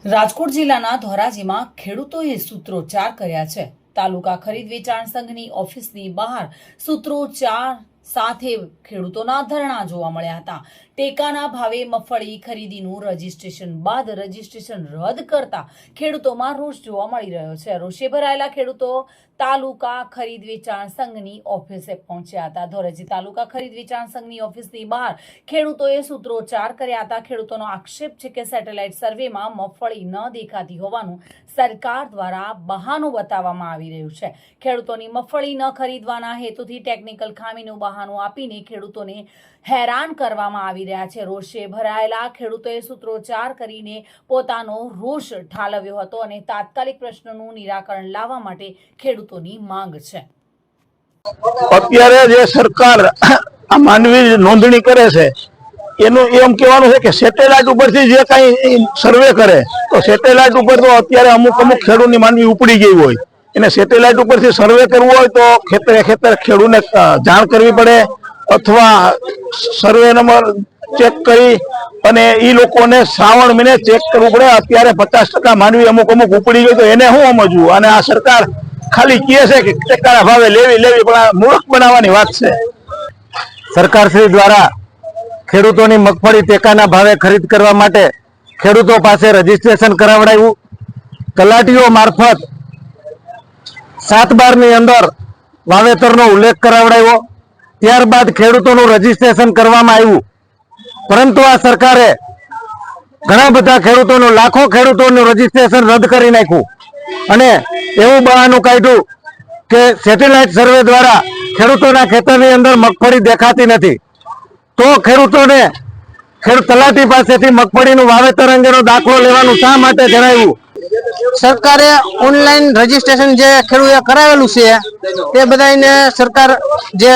રાજકોટ જિલ્લાના ધોરાજીમાં ખેડૂતોએ સૂત્રોચ્ચાર કર્યા છે। તાલુકા ખરીદ વેચાણ સંઘની ઓફિસની બહાર સૂત્રોચ્ચાર સાથે ખેડૂતોના ધરણા જોવા મળ્યા હતા। ટેકાના ભાવે મગફળી ખરીદીનું રજીસ્ટ્રેશન બાદ રજીસ્ટ્રેશન રદ કરતા ખેડૂતોમાં રોષ જોવા મળી રહ્યો છે। રોષે ભરાયેલા ખેડૂતો તાલુકા ખરીદ વેચાણ સંઘની ઓફિસે પહોંચ્યા હતા। ધોરાજી તાલુકા ખરીદ વેચાણ સંઘની ઓફિસની બહાર ખેડૂતોએ સૂત્રોચ્ચાર કર્યા હતા। ખેડૂતોનો આક્ષેપ છે કે સેટેલાઇટ સર્વેમાં મગફળી ન દેખાતી હોવાનું સરકાર દ્વારા બહાનું બતાવવામાં આવી રહ્યું છે। ખેડૂતોની મગફળી ન ખરીદવાના હેતુથી ટેકનિકલ ખામીનું બહાનું આપીને ખેડૂતોને હેરાન કરવામાં આવી રહ્યા છે। રોષે ભરાયેલા ખેડૂતોએ સૂત્રોચ્ચાર કરીને પોતાનો રોષ ઠાલવ્યો હતો અને તાત્કાલિક પ્રશ્નનું નિરાકરણ લાવવા માટે ખેડૂતોની માંગ છે। અત્યારે જે સરકાર આ માનવી નોંધણી કરે છે એનું એમ કહેવાનું છે કે સેટેલાઇટ ઉપરથી જે કઈ સર્વે કરે તો સેટેલાઇટ ઉપર તો અત્યારે અમુક ખેડૂતની માનવી ઉપડી ગઈ હોય, એને સેટેલાઇટ ઉપરથી સર્વે કરવું હોય તો ખેતરે ખેડૂતને જાણ કરવી પડે અથવા સર્વે નંબર ચેક કરી અને એ લોકોને શ્રાવણ મહિને ચેક કરવું પડે। અત્યારે 50% માનવી અમુક ઉપડી ગઈ તો એને શું સમજવું? અને આ સરકાર ખાલી કહે છે કે ટેકાના ભાવે લેવી પણ આ મૂર્ખ બનાવવાની વાત છે। સરકારશ્રી દ્વારા ખેડૂતોની મગફળી ટેકાના ભાવે ખરીદ કરવા માટે ખેડૂતો પાસે રજીસ્ટ્રેશન કરાવડાવ્યું। તલાટીઓ મારફત 7/12ની અંદર વાવેતરનો ઉલ્લેખ કરાવડાવ્યો, ત્યારબાદ ખેડૂતોનું રજીસ્ટ્રેશન કરવામાં આવ્યું। પરંતુ આ સરકારે ઘણા બધા ખેડૂતોનું, લાખો ખેડૂતોનું રજીસ્ટ્રેશન રદ કરી નાખ્યું અને એવું બહાનું કાઢ્યું કે સેટેલાઇટ સર્વે દ્વારા ખેડૂતોના ખેતરની અંદર મગફળી દેખાતી નથી। તો ખેડૂતોને તલાટી પાસેથી મગફળીનું વાવેતર અંગેનો દાખલો લેવાનું શા માટે જણાવ્યું? સરકારે ઓનલાઈન રજીસ્ટ્રેશન જે ખેડૂતે કરાવેલું છે એ બધાને સરકાર જે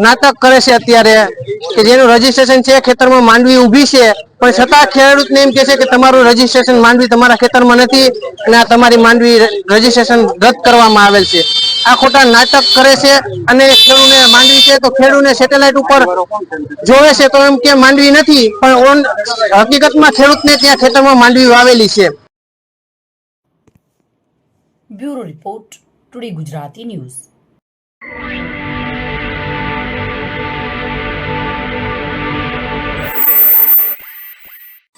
નાટક કરે છે અત્યારે કે જેનું રજીસ્ટ્રેશન છે ખેતરમાં માંડવી ઊભી છે પણ છતાં ખેડૂતને એમ કહે છે કે તમારું રજીસ્ટ્રેશન માંડવી તમારા ખેતરમાં નથી અને આ તમારી માંડવી રજીસ્ટ્રેશન રદ કરવામાં આવેલ છે। આ ખોટા નાટક કરે છે અને ખેડૂતને માંડવી છે તો ખેડૂતને સેટેલાઇટ ઉપર જોવે છે તો એમ કે માંડવી નથી પણ હકીકતમાં ખેડૂતને ત્યાં ખેતરમાં માંડવી વાવેલી છે। Bureau report, today Gujarati news.